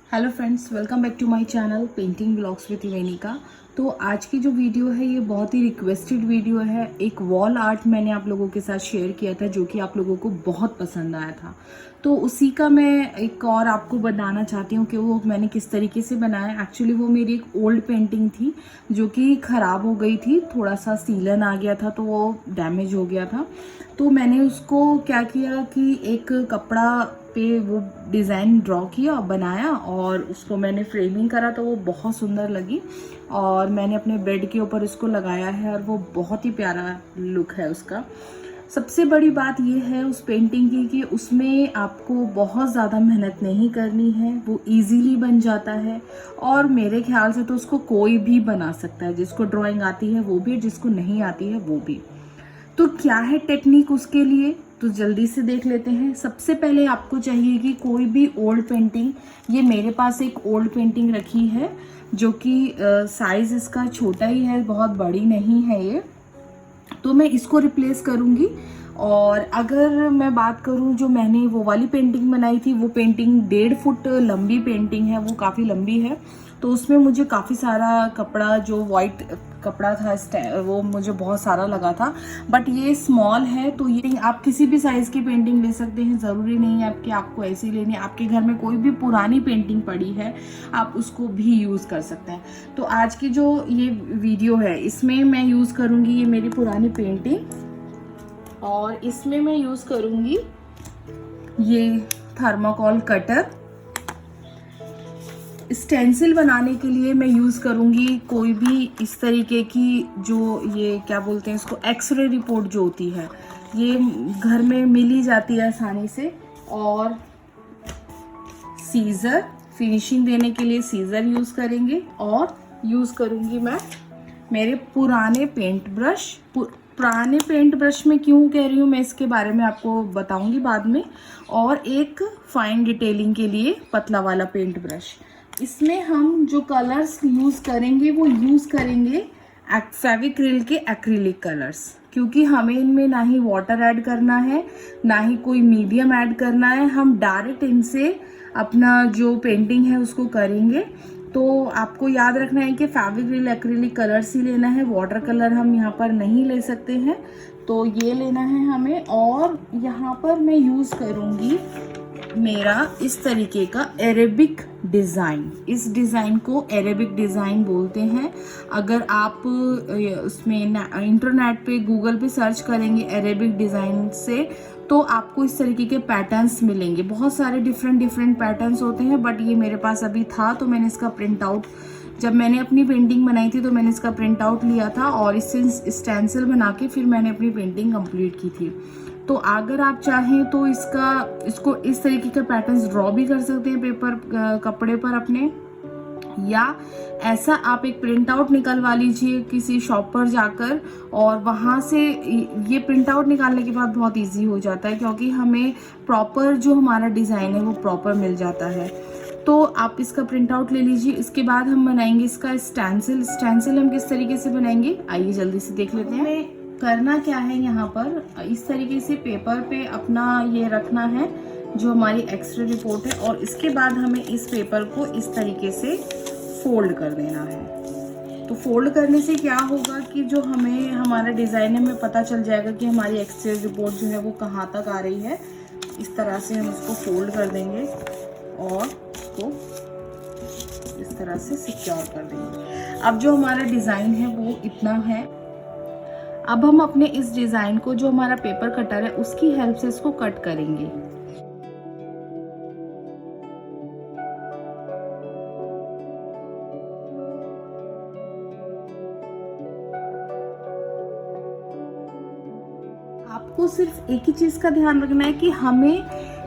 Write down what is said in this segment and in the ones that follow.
Hello friends, welcome back to my channel painting blogs with Venika. तो आज की जो वीडियो है ये बहुत ही रिक्वेस्टेड वीडियो है। एक वॉल आर्ट मैंने आप लोगों के साथ शेयर किया था जो कि आप लोगों को बहुत पसंद आया था। तो उसी का मैं एक और आपको बताना चाहती हूँ कि वो मैंने किस तरीके से बनाया। एक्चुअली वो मेरी एक ओल्ड पेंटिंग थी जो कि ख़राब हो गई थी, थोड़ा सा सीलन आ गया था तो वो डैमेज हो गया था। तो मैंने उसको क्या किया कि एक कपड़ा पे वो डिज़ाइन ड्रॉ किया, बनाया और उसको मैंने फ्रेमिंग करा तो वो बहुत सुंदर लगी और मैंने अपने बेड के ऊपर इसको लगाया है और वो बहुत ही प्यारा लुक है उसका। सबसे बड़ी बात ये है उस पेंटिंग की कि उसमें आपको बहुत ज़्यादा मेहनत नहीं करनी है, वो इजीली बन जाता है और मेरे ख्याल से तो उसको कोई भी बना सकता है। जिसको ड्राइंग आती है वो भी, जिसको नहीं आती है वो भी। तो क्या है टेक्निक उसके लिए, तो जल्दी से देख लेते हैं। सबसे पहले आपको चाहिए कि कोई भी ओल्ड पेंटिंग, ये मेरे पास एक ओल्ड पेंटिंग रखी है जो कि साइज़ इसका छोटा ही है, बहुत बड़ी नहीं है ये, तो मैं इसको रिप्लेस करूँगी। और अगर मैं बात करूँ जो मैंने वो वाली पेंटिंग बनाई थी, वो पेंटिंग 1.5 फुट लंबी पेंटिंग है, वो काफ़ी लंबी है। तो उसमें मुझे काफ़ी सारा कपड़ा, जो वाइट कपड़ा था वो मुझे बहुत सारा लगा था। बट ये स्मॉल है तो ये आप किसी भी साइज़ की पेंटिंग ले सकते हैं, ज़रूरी नहीं है आपकी आपको ऐसी लेनी है। आपके घर में कोई भी पुरानी पेंटिंग पड़ी है आप उसको भी यूज़ कर सकते हैं। तो आज की जो ये वीडियो है इसमें मैं यूज़ करूँगी ये मेरी पुरानी पेंटिंग और इसमें मैं यूज़ करूँगी ये थर्माकोल कटर। स्टेंसिल बनाने के लिए मैं यूज़ करूँगी कोई भी इस तरीके की, जो ये क्या बोलते हैं इसको, एक्सरे रिपोर्ट जो होती है, ये घर में मिल ही जाती है आसानी से। और सीज़र, फिनिशिंग देने के लिए सीज़र यूज़ करेंगे। और यूज़ करूँगी मैं मेरे पुराने पेंट ब्रश। पुराने पेंट ब्रश में क्यों कह रही हूँ मैं इसके बारे में आपको बताऊँगी बाद में। और एक फाइन डिटेलिंग के लिए पतला वाला पेंट ब्रश। इसमें हम जो कलर्स यूज़ करेंगे वो यूज़ करेंगे फेविक्रिल के एक्रिलिक कलर्स, क्योंकि हमें इनमें ना ही वाटर ऐड करना है ना ही कोई मीडियम ऐड करना है। हम डायरेक्ट इनसे अपना जो पेंटिंग है उसको करेंगे। तो आपको याद रखना है कि फेविक्रिल एक्रिलिक कलर्स ही लेना है, वाटर कलर हम यहाँ पर नहीं ले सकते हैं। तो ये लेना है हमें। और यहाँ पर मैं यूज़ करूँगी मेरा इस तरीके का अरेबिक डिज़ाइन। इस डिज़ाइन को अरेबिक डिज़ाइन बोलते हैं। अगर आप उसमें इंटरनेट पे गूगल पे सर्च करेंगे अरेबिक डिज़ाइन से तो आपको इस तरीके के पैटर्न्स मिलेंगे। बहुत सारे डिफरेंट पैटर्न्स होते हैं, बट ये मेरे पास अभी था तो मैंने इसका प्रिंट आउट, जब मैंने अपनी पेंटिंग बनाई थी तो मैंने इसका प्रिंट आउट लिया था और इससे स्टेंसिल बना के फिर मैंने अपनी पेंटिंग कंप्लीट की थी। तो अगर आप चाहें तो इसको इस तरीके का पैटर्न्स ड्रॉ भी कर सकते हैं कपड़े पर अपने, या ऐसा आप एक प्रिंट आउट निकलवा लीजिए किसी शॉप पर जाकर और वहाँ से। ये प्रिंट आउट निकालने के बाद बहुत इजी हो जाता है क्योंकि हमें प्रॉपर जो हमारा डिज़ाइन है वो प्रॉपर मिल जाता है। तो आप इसका प्रिंट आउट ले लीजिए। इसके बाद हम बनाएंगे इसका स्टेंसिल। स्टेंसिल हम किस तरीके से बनाएंगे आइए जल्दी से देख लेते हैं। करना क्या है, यहाँ पर इस तरीके से पेपर पे अपना ये रखना है जो हमारी एक्सरे रिपोर्ट है, और इसके बाद हमें इस पेपर को इस तरीके से फोल्ड कर देना है। तो फोल्ड करने से क्या होगा कि जो हमें हमारा डिज़ाइन है हमें पता चल जाएगा कि हमारी एक्सरे रिपोर्ट जो है वो कहाँ तक आ रही है। इस तरह से हम इसको फोल्ड कर देंगे और इसको इस तरह से सिक्योर कर देंगे। अब जो हमारा डिज़ाइन है वो इतना है। अब हम अपने इस डिज़ाइन को, जो हमारा पेपर कटर है उसकी हेल्प से इसको कट करेंगे। आपको सिर्फ एक ही चीज़ का ध्यान रखना है कि हमें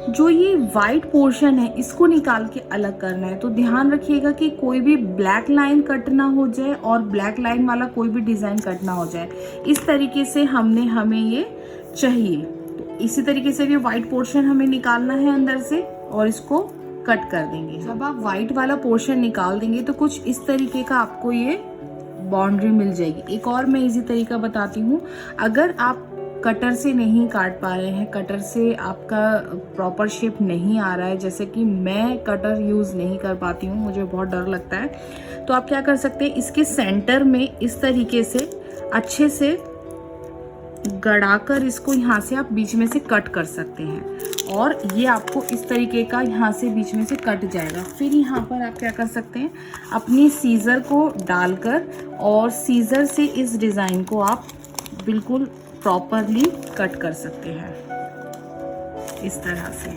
जो ये वाइट पोर्शन है इसको निकाल के अलग करना है। तो ध्यान रखिएगा कि कोई भी ब्लैक लाइन कट ना हो जाए और ब्लैक लाइन वाला कोई भी डिज़ाइन कट ना हो जाए। इस तरीके से हमें ये चाहिए। तो इसी तरीके से ये वाइट पोर्शन हमें निकालना है अंदर से और इसको कट कर देंगे। जब आप वाइट वाला पोर्शन निकाल देंगे तो कुछ इस तरीके का आपको ये बाउंड्री मिल जाएगी। एक और मैं इजी तरीका बताती हूँ। अगर आप कटर से नहीं काट पा रहे हैं, कटर से आपका प्रॉपर शेप नहीं आ रहा है, जैसे कि मैं कटर यूज़ नहीं कर पाती हूँ, मुझे बहुत डर लगता है, तो आप क्या कर सकते हैं, इसके सेंटर में इस तरीके से अच्छे से गड़ाकर इसको यहाँ से आप बीच में से कट कर सकते हैं और ये आपको इस तरीके का यहाँ से बीच में से कट जाएगा। फिर यहाँ पर आप क्या कर सकते हैं, अपनी सीज़र को डालकर और सीज़र से इस डिज़ाइन को आप बिल्कुल प्रॉपरली कट कर सकते हैं इस तरह से।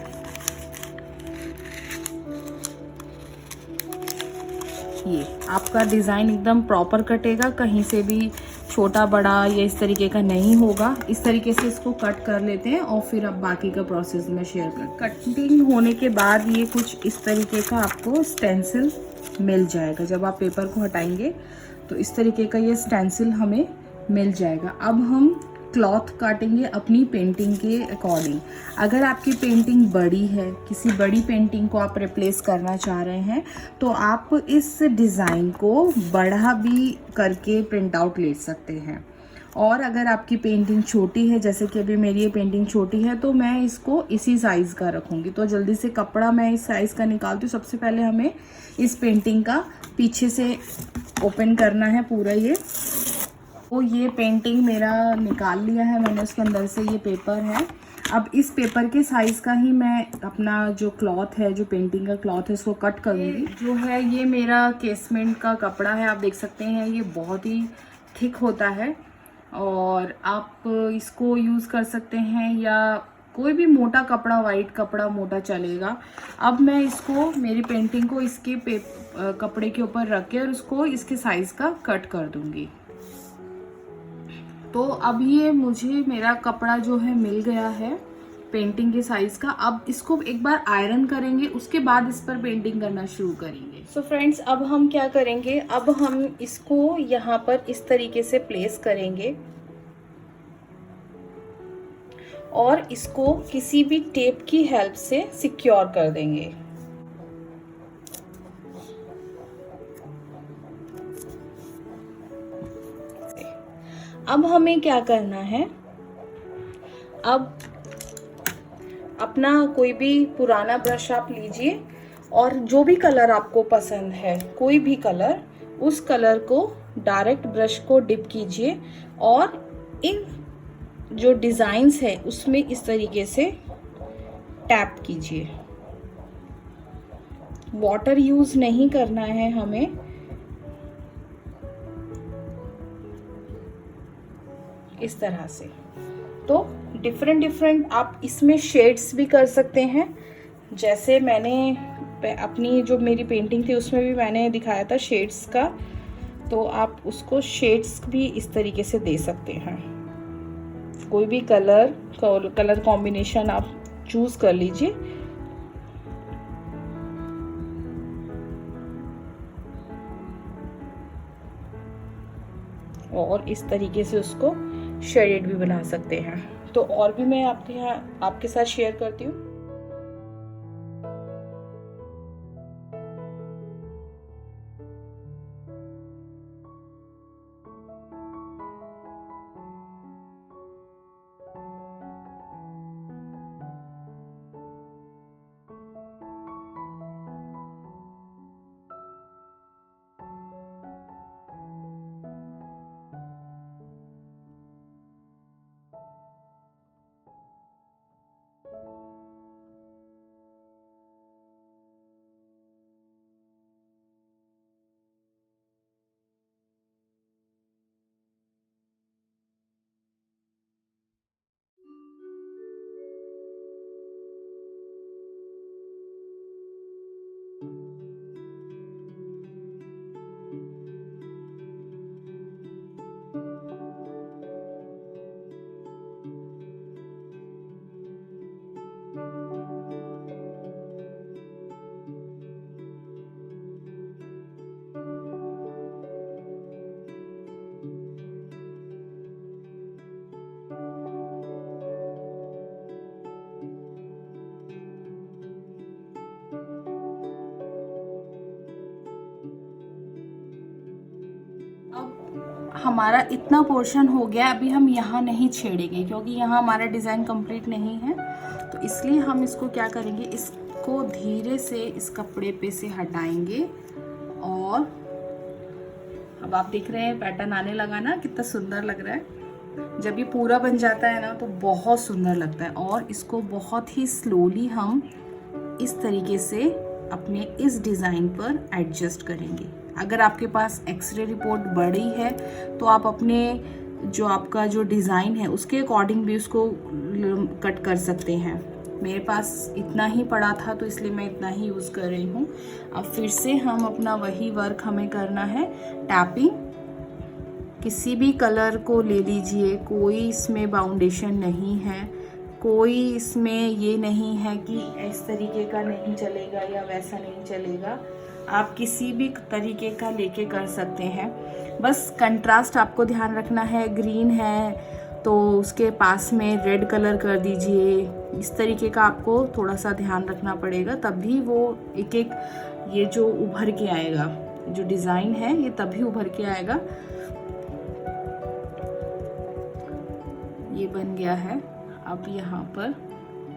ये आपका डिज़ाइन एकदम प्रॉपर कटेगा, कहीं से भी छोटा बड़ा या इस तरीके का नहीं होगा। इस तरीके से इसको कट कर लेते हैं और फिर अब बाकी का प्रोसेस में शेयर कर। कटिंग होने के बाद ये कुछ इस तरीके का आपको स्टेंसिल मिल जाएगा। जब आप पेपर को हटाएंगे तो इस तरीके का ये स्टेंसिल हमें मिल जाएगा। अब हम क्लॉथ काटेंगे अपनी पेंटिंग के अकॉर्डिंग। अगर आपकी पेंटिंग बड़ी है, किसी बड़ी पेंटिंग को आप रिप्लेस करना चाह रहे हैं, तो आप इस डिज़ाइन को बड़ा भी करके प्रिंट आउट ले सकते हैं। और अगर आपकी पेंटिंग छोटी है, जैसे कि अभी मेरी ये पेंटिंग छोटी है, तो मैं इसको इसी साइज़ का रखूँगी। तो जल्दी से कपड़ा मैं इस साइज़ का निकालती हूँ। सबसे पहले हमें इस पेंटिंग का पीछे से ओपन करना है पूरा ये। तो ये पेंटिंग मेरा निकाल लिया है मैंने, उसके अंदर से ये पेपर है। अब इस पेपर के साइज़ का ही मैं अपना जो क्लॉथ है, जो पेंटिंग का क्लॉथ है, उसको कट करूँगी। जो है ये मेरा केसमेंट का कपड़ा है, आप देख सकते हैं ये बहुत ही थिक होता है और आप इसको यूज़ कर सकते हैं या कोई भी मोटा कपड़ा, वाइट कपड़ा मोटा चलेगा। अब मैं इसको, मेरी पेंटिंग को इसके कपड़े के ऊपर रख के और उसको इसके साइज़ का कट कर दूँगी। तो अब ये मुझे मेरा कपड़ा जो है मिल गया है पेंटिंग के साइज का। अब इसको एक बार आयरन करेंगे, उसके बाद इस पर पेंटिंग करना शुरू करेंगे। सो फ्रेंड्स, अब हम क्या करेंगे, अब हम इसको यहाँ पर इस तरीके से प्लेस करेंगे और इसको किसी भी टेप की हेल्प से सिक्योर कर देंगे। अब हमें क्या करना है, अब अपना कोई भी पुराना ब्रश आप लीजिए और जो भी कलर आपको पसंद है, कोई भी कलर, उस कलर को डायरेक्ट ब्रश को डिप कीजिए और इन जो डिज़ाइंस है उसमें इस तरीके से टैप कीजिए। वाटर यूज़ नहीं करना है हमें, इस तरह से। तो डिफरेंट आप इसमें शेड्स भी कर सकते हैं। जैसे मैंने अपनी जो मेरी पेंटिंग थी उसमें भी मैंने दिखाया था शेड्स का, तो आप उसको शेड्स भी इस तरीके से दे सकते हैं। कोई भी कलर कॉम्बिनेशन आप चूज कर लीजिए। और इस तरीके से उसको शेडेड भी बना सकते हैं। तो और भी मैं आपके साथ शेयर करती हूँ। हमारा इतना पोर्शन हो गया, अभी हम यहाँ नहीं छेड़ेंगे क्योंकि यहाँ हमारा डिज़ाइन कंप्लीट नहीं है, तो इसलिए हम इसको क्या करेंगे, इसको धीरे से इस कपड़े पे से हटाएंगे। और अब आप देख रहे हैं पैटर्न आने लगा ना, कितना सुंदर लग रहा है। जब ये पूरा बन जाता है ना तो बहुत सुंदर लगता है। और इसको बहुत ही स्लोली हम इस तरीके से अपने इस डिज़ाइन पर एडजस्ट करेंगे। अगर आपके पास एक्सरे रिपोर्ट बड़ी है तो आप अपने जो आपका जो डिज़ाइन है उसके अकॉर्डिंग भी उसको कट कर सकते हैं। मेरे पास इतना ही पड़ा था तो इसलिए मैं इतना ही यूज़ कर रही हूँ। अब फिर से हम अपना वही वर्क हमें करना है, टैपिंग। किसी भी कलर को ले लीजिए, कोई इसमें बाउंडेशन नहीं है, कोई इसमें ये नहीं है कि इस तरीके का नहीं चलेगा या वैसा नहीं चलेगा। आप किसी भी तरीके का लेके कर सकते हैं। बस कंट्रास्ट आपको ध्यान रखना है, ग्रीन है तो उसके पास में रेड कलर कर दीजिए। इस तरीके का आपको थोड़ा सा ध्यान रखना पड़ेगा, तभी वो एक एक ये जो उभर के आएगा, जो डिज़ाइन है ये तभी उभर के आएगा। ये बन गया है। अब यहाँ पर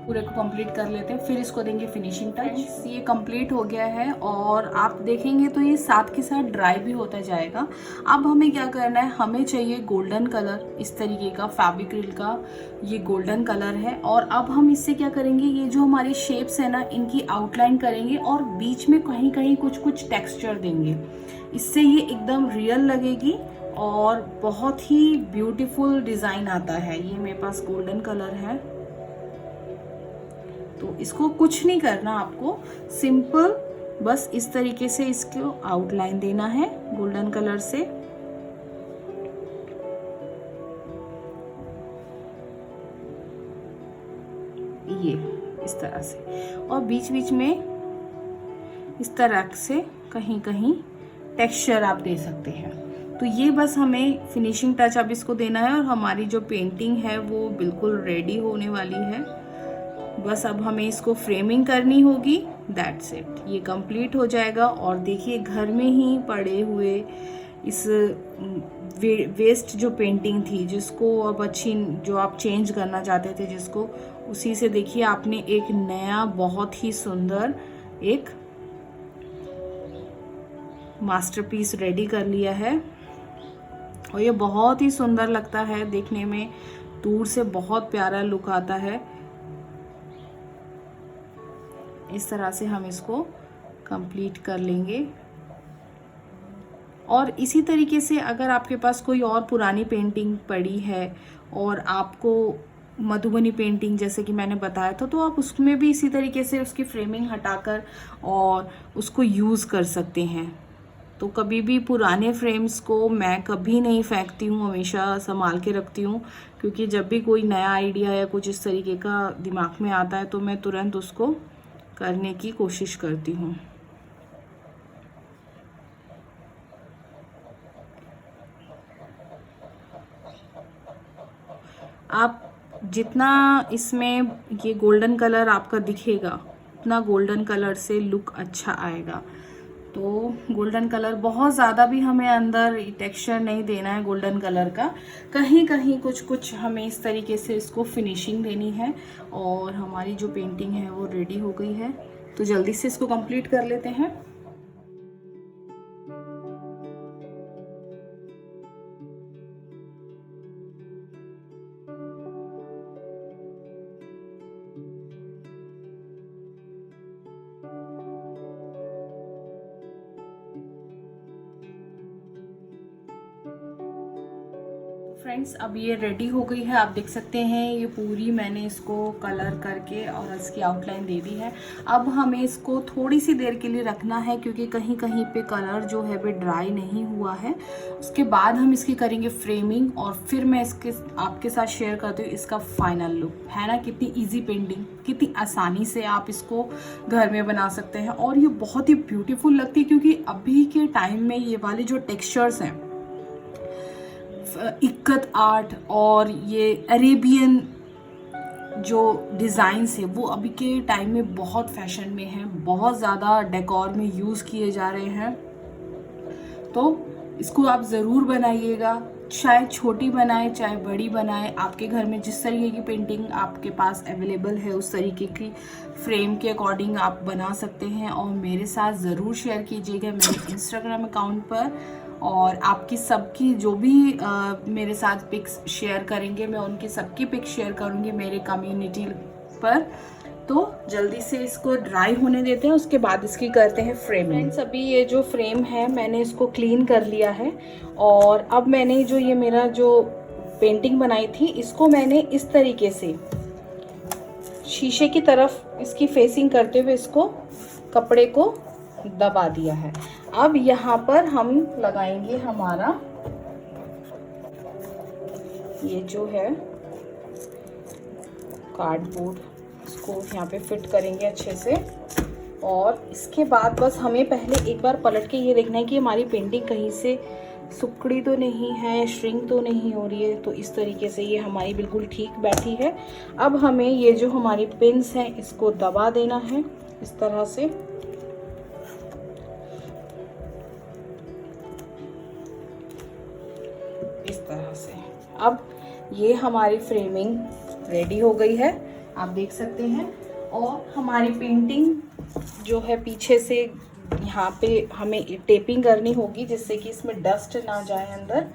पूरे को कंप्लीट कर लेते हैं, फिर इसको देंगे फिनिशिंग टच। ये कंप्लीट हो गया है और आप देखेंगे तो ये साथ के साथ ड्राई भी होता जाएगा। अब हमें क्या करना है, हमें चाहिए गोल्डन कलर, इस तरीके का फैब्रिक्रिल का ये गोल्डन कलर है। और अब हम इससे क्या करेंगे, ये जो हमारी शेप्स है ना इनकी आउटलाइन करेंगे और बीच में कहीं कहीं कुछ कुछ टेक्सचर देंगे। इससे ये एकदम रियल लगेगी और बहुत ही ब्यूटीफुल डिज़ाइन आता है। ये मेरे पास गोल्डन कलर है तो इसको कुछ नहीं करना, आपको सिंपल बस इस तरीके से इसको आउटलाइन देना है गोल्डन कलर से। ये इस तरह से, और बीच बीच में इस तरह से कहीं कहीं टेक्सचर आप दे सकते हैं। तो ये बस हमें फिनिशिंग टच अब इसको देना है और हमारी जो पेंटिंग है वो बिल्कुल रेडी होने वाली है। बस अब हमें इसको फ्रेमिंग करनी होगी, दैट्स इट। ये कंप्लीट हो जाएगा। और देखिए घर में ही पड़े हुए इस वेस्ट जो पेंटिंग थी जिसको अब अच्छी, जो आप चेंज करना चाहते थे जिसको, उसी से देखिए आपने एक नया बहुत ही सुंदर एक मास्टरपीस रेडी कर लिया है। और ये बहुत ही सुंदर लगता है देखने में, दूर से बहुत प्यारा लुक आता है। इस तरह से हम इसको कंप्लीट कर लेंगे। और इसी तरीके से अगर आपके पास कोई और पुरानी पेंटिंग पड़ी है और आपको मधुबनी पेंटिंग जैसे कि मैंने बताया था, तो आप उसमें भी इसी तरीके से उसकी फ्रेमिंग हटाकर और उसको यूज़ कर सकते हैं। तो कभी भी पुराने फ्रेम्स को मैं कभी नहीं फेंकती हूँ, हमेशा संभाल के रखती हूँ, क्योंकि जब भी कोई नया आइडिया या कुछ इस तरीके का दिमाग में आता है तो मैं तुरंत उसको करने की कोशिश करती हूँ। आप जितना इसमें ये गोल्डन कलर आपका दिखेगा उतना गोल्डन कलर से लुक अच्छा आएगा। तो गोल्डन कलर बहुत ज़्यादा भी हमें अंदर टेक्सचर नहीं देना है गोल्डन कलर का, कहीं कहीं कुछ कुछ हमें इस तरीके से इसको फिनिशिंग देनी है। और हमारी जो पेंटिंग है वो रेडी हो गई है, तो जल्दी से इसको कंप्लीट कर लेते हैं। फ्रेंड्स अब ये रेडी हो गई है, आप देख सकते हैं ये पूरी मैंने इसको कलर करके और इसकी आउटलाइन दे दी है। अब हमें इसको थोड़ी सी देर के लिए रखना है क्योंकि कहीं कहीं पे कलर जो है वो ड्राई नहीं हुआ है। उसके बाद हम इसकी करेंगे फ्रेमिंग और फिर मैं इसके आपके साथ शेयर करती हूँ इसका फाइनल लुक। है ना कितनी ईजी पेंटिंग, कितनी आसानी से आप इसको घर में बना सकते हैं और ये बहुत ही ब्यूटीफुल लगती है क्योंकि अभी के टाइम में ये वाले जो टेक्सचर्स हैं, इक्कत आर्ट और ये अरेबियन जो डिज़ाइंस है वो अभी के टाइम में बहुत फैशन में है, बहुत ज़्यादा डेकोर में यूज़ किए जा रहे हैं। तो इसको आप ज़रूर बनाइएगा, चाहे छोटी बनाए चाहे बड़ी बनाए, आपके घर में जिस तरीके की पेंटिंग आपके पास अवेलेबल है उस तरीके की फ्रेम के अकॉर्डिंग आप बना सकते हैं। और मेरे साथ ज़रूर शेयर कीजिएगा मेरे इंस्टाग्राम अकाउंट पर। और आपकी सबकी जो भी मेरे साथ पिक्स शेयर करेंगे, मैं उनकी सबकी पिक्स शेयर करूँगी मेरे कम्युनिटी पर। तो जल्दी से इसको ड्राई होने देते हैं, उसके बाद इसकी करते हैं फ्रेमिंग। फ्रेंड्स, अभी ये जो फ्रेम है मैंने इसको क्लीन कर लिया है। और अब मैंने जो ये मेरा जो पेंटिंग बनाई थी इसको मैंने इस तरीके से शीशे की तरफ इसकी फेसिंग करते हुए इसको कपड़े को दबा दिया है। अब यहाँ पर हम लगाएंगे हमारा ये जो है कार्डबोर्ड, इसको यहाँ पे फिट करेंगे अच्छे से। और इसके बाद बस हमें पहले एक बार पलट के ये देखना है कि हमारी पेंटिंग कहीं से सुकड़ी तो नहीं है, श्रिंक तो नहीं हो रही है। तो इस तरीके से ये हमारी बिल्कुल ठीक बैठी है। अब हमें ये जो हमारी पिन्स हैं इसको दबा देना है इस तरह से। इस तरह से अब ये हमारी फ्रेमिंग रेडी हो गई है, आप देख सकते हैं। और हमारी पेंटिंग जो है पीछे से यहाँ पे हमें टेपिंग करनी होगी जिससे कि इसमें डस्ट ना जाए अंदर।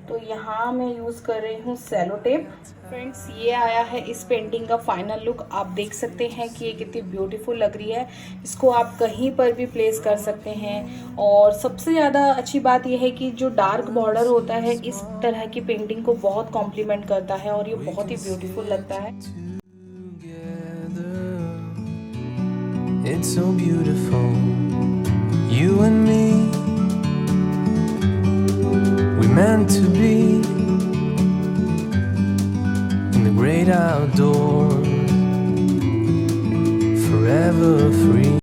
तो यहाँ मैं यूज़ कर रही हूँ सेलो टेप। फ्रेंड्स, ये आया है इस पेंटिंग का फाइनल लुक। आप देख सकते हैं कि ये कितनी ब्यूटीफुल लग रही है। इसको आप कहीं पर भी प्लेस कर सकते हैं। और सबसे ज़्यादा अच्छी बात यह है कि जो डार्क बॉर्डर होता है इस तरह की पेंटिंग को बहुत कॉम्प्लीमेंट करता है और ये बहुत ही ब्यूटीफुल लगता है। It's so beautiful, you and me, we meant to be in the great outdoors, forever free.